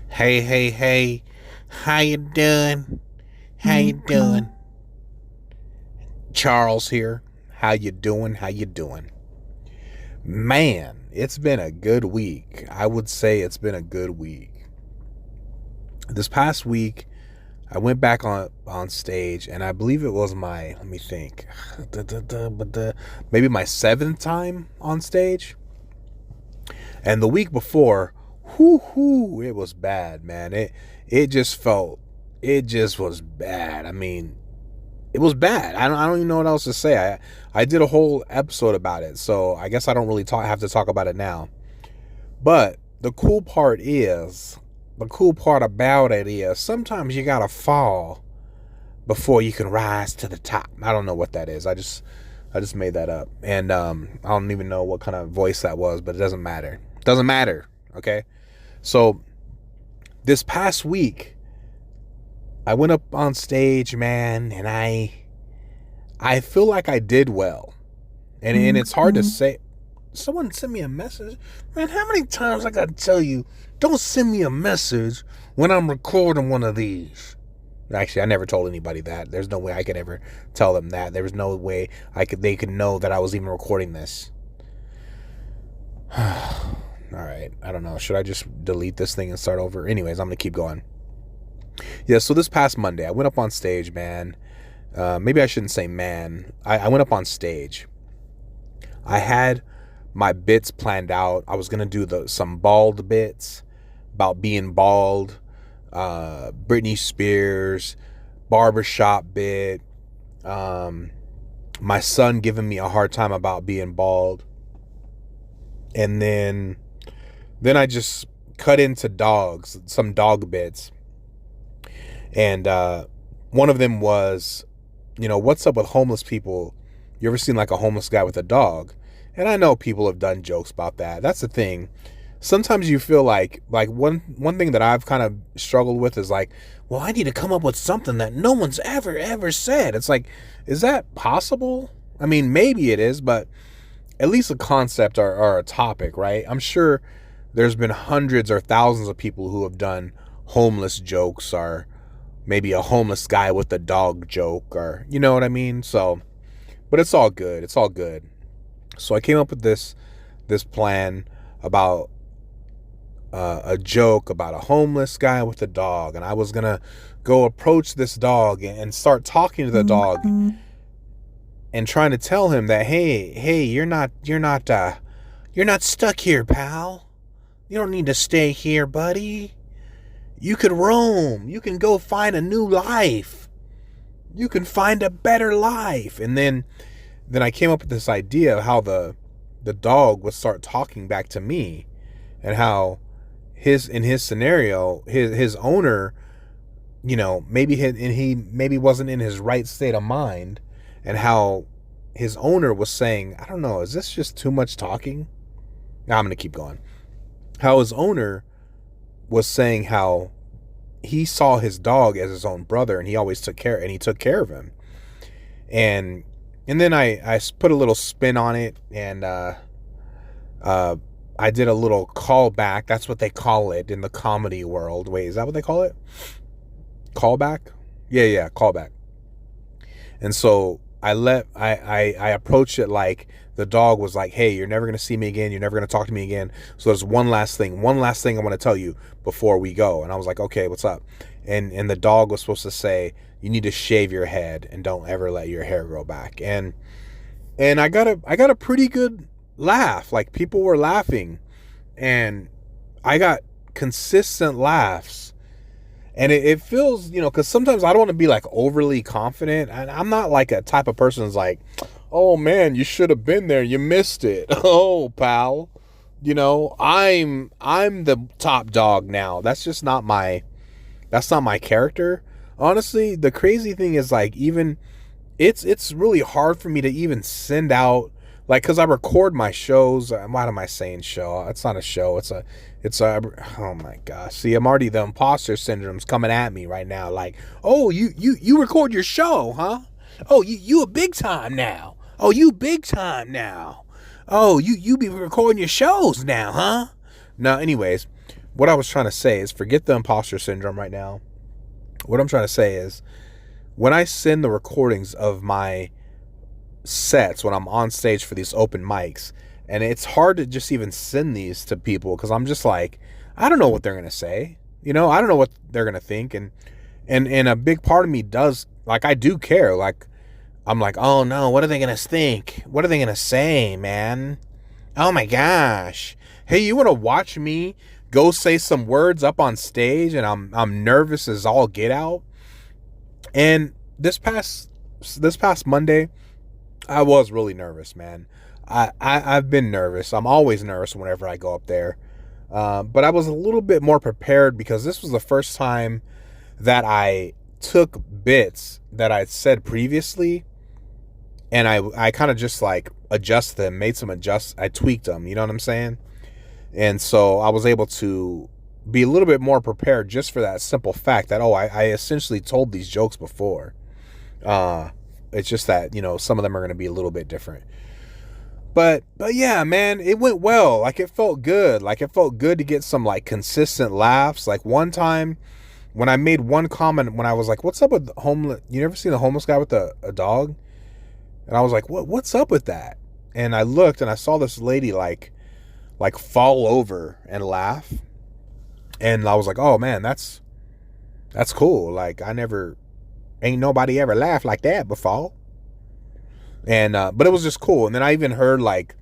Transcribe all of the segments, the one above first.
Hey, hey, hey. How you doing? How you doing? Charles here. How you doing? How you doing? Man, it's been a good week. I would say it's been a good week. This past week, I went back on stage, and I believe it was my, let me think, maybe my seventh time on stage. And the week before, it was bad, man. It just felt, it just was bad. I mean, it was bad. I don't even know what else to say. I did a whole episode about it, so I guess I don't really have to talk about it now. But the cool part about it is sometimes you gotta fall before you can rise to the top. I don't know what that is. I just made that up, and I don't even know what kind of voice that was, but it doesn't matter. It doesn't matter. Okay, so this past week I went up on stage, man, and I feel like I did well. And it's hard to say. Someone sent me a message. Man, how many times I gotta tell you, don't send me a message when I'm recording one of these. Actually, I never told anybody that. There's no way I could ever tell them that. There was no way they could know that I was even recording this. All right, I don't know. Should I just delete this thing and start over? Anyways, I'm gonna keep going. Yeah, so this past Monday, I went up on stage, man. Maybe I shouldn't say man. I went up on stage. I had my bits planned out. I was gonna do some bald bits about being bald, Britney Spears, barbershop bit, my son giving me a hard time about being bald, and then I just cut into some dog bits, and one of them was, what's up with homeless people? You ever seen like a homeless guy with a dog? And I know people have done jokes about that. That's the thing. Sometimes you feel like one thing that I've kind of struggled with is like, well, I need to come up with something that no one's ever said. It's like, is that possible? I mean, maybe it is, but at least a concept or a topic, right? I'm sure there's been hundreds or thousands of people who have done homeless jokes, or maybe a homeless guy with a dog joke, or you know what I mean? So, but it's all good. It's all good. So I came up with this plan about a joke about a homeless guy with a dog, and I was gonna go approach this dog and start talking to the dog and trying to tell him that, hey, you're not stuck here, pal. You don't need to stay here, buddy. You could roam. You can go find a new life. You can find a better life. And then I came up with this idea of how the dog would start talking back to me, and how in his scenario, his owner, he maybe wasn't in his right state of mind, and how his owner was saying, I don't know, is this just too much talking? Now I'm going to keep going. How his owner was saying how he saw his dog as his own brother, and he took care of him. And then I put a little spin on it, and I did a little callback. That's what they call it in the comedy world. Wait, is that what they call it? Callback? Yeah, callback. And so I approached it like the dog was like, hey, you're never going to see me again. You're never going to talk to me again. So there's one last thing I want to tell you before we go. And I was like, okay, what's up? And the dog was supposed to say, you need to shave your head and don't ever let your hair grow back. And I got a pretty good laugh. Like, people were laughing, and I got consistent laughs. And it feels, because sometimes I don't want to be like overly confident, and I'm not like a type of person who's like, oh man, you should have been there, you missed it. Oh, pal, I'm the top dog now. That's not my character. Honestly, the crazy thing is, like, even it's really hard for me to even send out, like, because I record my shows. What am I saying show? It's not a show. It's a, oh my gosh. See, the imposter syndrome's coming at me right now. Like, oh, you record your show, huh? Oh, you a big time now. Oh, you big time now. Oh, you be recording your shows now, huh? No, anyways, what I was trying to say is, forget the imposter syndrome right now. What I'm trying to say is, when I send the recordings of my sets when I'm on stage for these open mics, and it's hard to just even send these to people because I'm just like, I don't know what they're gonna say. I don't know what they're gonna think, and a big part of me does, like, I do care. Like, I'm like, oh no, what are they gonna think? What are they gonna say, man? Oh my gosh. Hey, you wanna watch me go say some words up on stage and I'm nervous as all get out? And this past Monday, I was really nervous, man. I've been nervous. I'm always nervous whenever I go up there. But I was a little bit more prepared because this was the first time that I took bits that I'd said previously, and I kind of just like adjusted them, I tweaked them, you know what I'm saying? And so I was able to be a little bit more prepared just for that simple fact that, I essentially told these jokes before. It's just that, some of them are going to be a little bit different. But yeah, man, it went well. Like, it felt good. Like, it felt good to get some, like, consistent laughs. Like, one time when I made one comment, when I was like, what's up with the homeless? You never seen a homeless guy with a dog? And I was like, what's up with that? And I looked and I saw this lady like fall over and laugh. And I was like, oh man, that's cool. Like, ain't nobody ever laughed like that before. And but it was just cool. And then I even heard, like,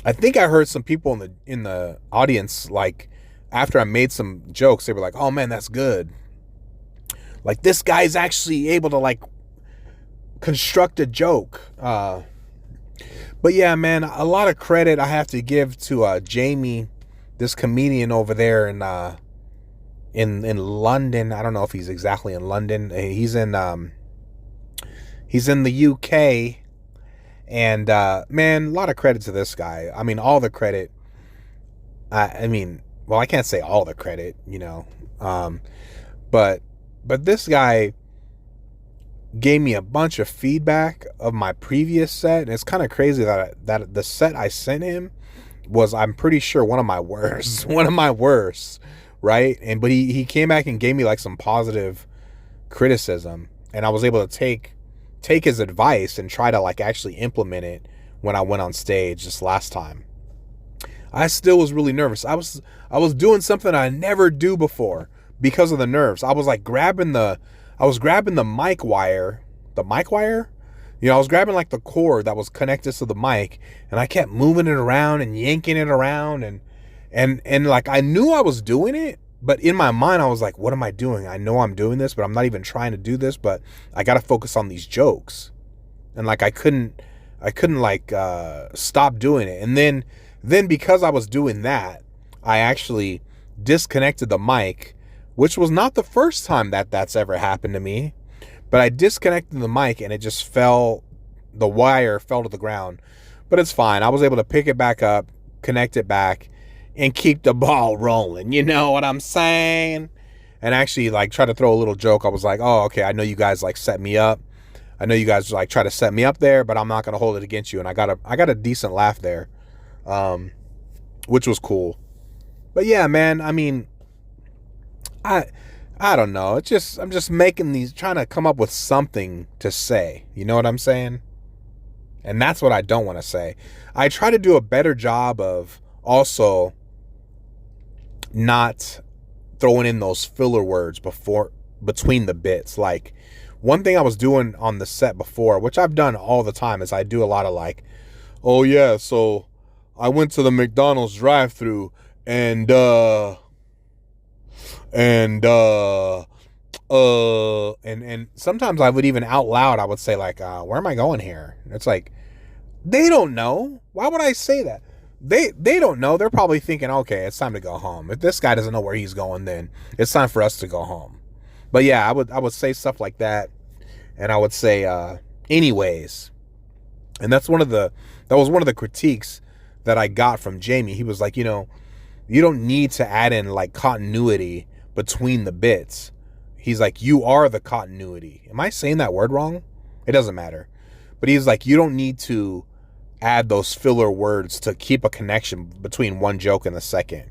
I think I heard some people in the audience, like, after I made some jokes, they were like, oh man, that's good. Like, this guy's actually able to, like, construct a joke. But yeah, man, a lot of credit I have to give to Jamie, this comedian over there in London. I don't know if he's exactly in London. He's in the UK. And man, a lot of credit to this guy. I mean, all the credit. I mean, well, I can't say all the credit, but this guy gave me a bunch of feedback of my previous set, and it's kind of crazy that the set I sent him was, I'm pretty sure, one of my worst, right? But he came back and gave me, like, some positive criticism, and I was able to take his advice and try to, like, actually implement it when I went on stage this last time. I still was really nervous. I was doing something I never do before because of the nerves. I was like grabbing the mic wire. I was grabbing, like, the cord that was connected to the mic, and I kept moving it around and yanking it around, and like, I knew I was doing it, but in my mind I was like, what am I doing? I know I'm doing this, but I'm not even trying to do this, but I got to focus on these jokes. And, like, I couldn't like stop doing it. And then because I was doing that, I actually disconnected the mic, which was not the first time that's ever happened to me. But I disconnected the mic and it just the wire fell to the ground. But it's fine. I was able to pick it back up, connect it back, and keep the ball rolling. You know what I'm saying? And actually, like, try to throw a little joke. I was like, oh, okay, I know you guys, like, set me up. I know you guys, like, try to set me up there, but I'm not going to hold it against you. And I got a decent laugh there, which was cool. But yeah, man, I mean, I don't know. I'm just trying to come up with something to say. You know what I'm saying? And that's what I don't want to say. I try to do a better job of also not throwing in those filler words between the bits. Like, one thing I was doing on the set before, which I've done all the time, is I do a lot of, like, oh yeah, so I went to the McDonald's drive-thru and sometimes I would even out loud, I would say, like, where am I going here? It's like, they don't know. Why would I say that? They don't know. They're probably thinking, okay, it's time to go home. If this guy doesn't know where he's going, then it's time for us to go home. But yeah, I would say stuff like that. And I would say, anyways. And that was one of the critiques that I got from Jamie. He was like, you don't need to add in, like, continuity between the bits. He's like, you are the continuity. Am I saying that word wrong? It doesn't matter. But he's like, you don't need to add those filler words to keep a connection between one joke and the second.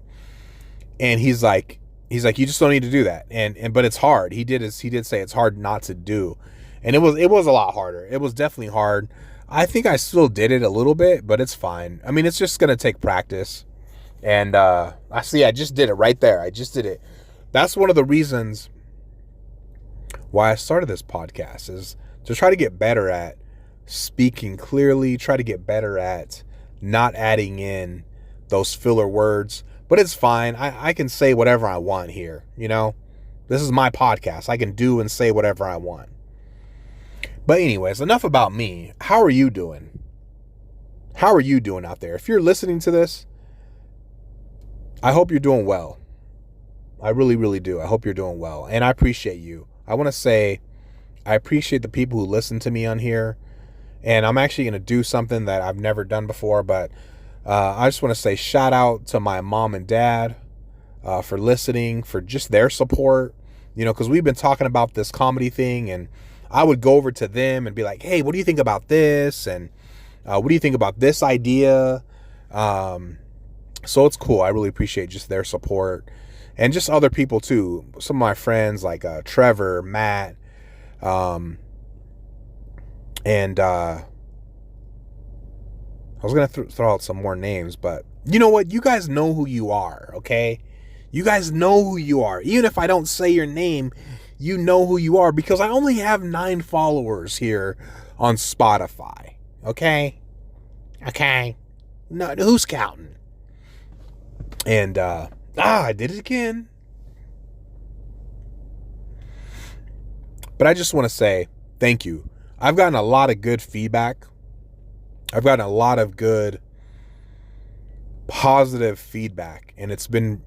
And he's like, you just don't need to do that. But it's hard. He did say it's hard not to do. And it was a lot harder. It was definitely hard. I think I still did it a little bit, but it's fine. I mean, it's just going to take practice. And I just did it right there. I just did it. That's one of the reasons why I started this podcast, is to try to get better at speaking clearly, try to get better at not adding in those filler words. But it's fine. I can say whatever I want here, you know? This is my podcast. I can do and say whatever I want. But anyways, enough about me. How are you doing? How are you doing out there? If you're listening to this, I hope you're doing well. I really, really do. I hope you're doing well. And I appreciate you. I want to say I appreciate the people who listen to me on here. And I'm actually going to do something that I've never done before. But I just want to say shout out to my mom and dad for listening, for just their support. You know, because we've been talking about this comedy thing. And I would go over to them and be like, hey, what do you think about this? And what do you think about this idea? So it's cool. I really appreciate just their support. And just other people too. Some of my friends like Trevor, Matt, and I was going to throw out some more names, but you know what? You guys know who you are, okay? You guys know who you are. Even if I don't say your name, you know who you are, because I only have 9 followers here on Spotify, okay? Okay. No, who's counting? And, I did it again. But I just want to say thank you. I've gotten a lot of good feedback. I've gotten a lot of good positive feedback, and it's been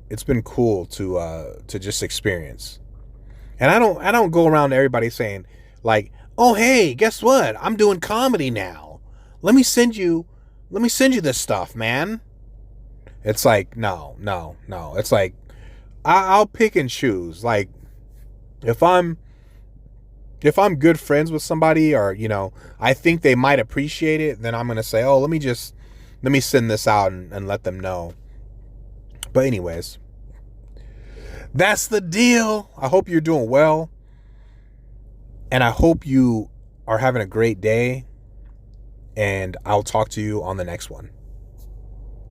cool to just experience. And I don't go around to everybody saying like, "Oh, hey, guess what? I'm doing comedy now. Let me send you this stuff, man." It's like, no. It's like, I'll pick and choose. Like, if I'm good friends with somebody, or, you know, I think they might appreciate it, then I'm going to say, oh, let me send this out and let them know. But anyways, that's the deal. I hope you're doing well. And I hope you are having a great day. And I'll talk to you on the next one.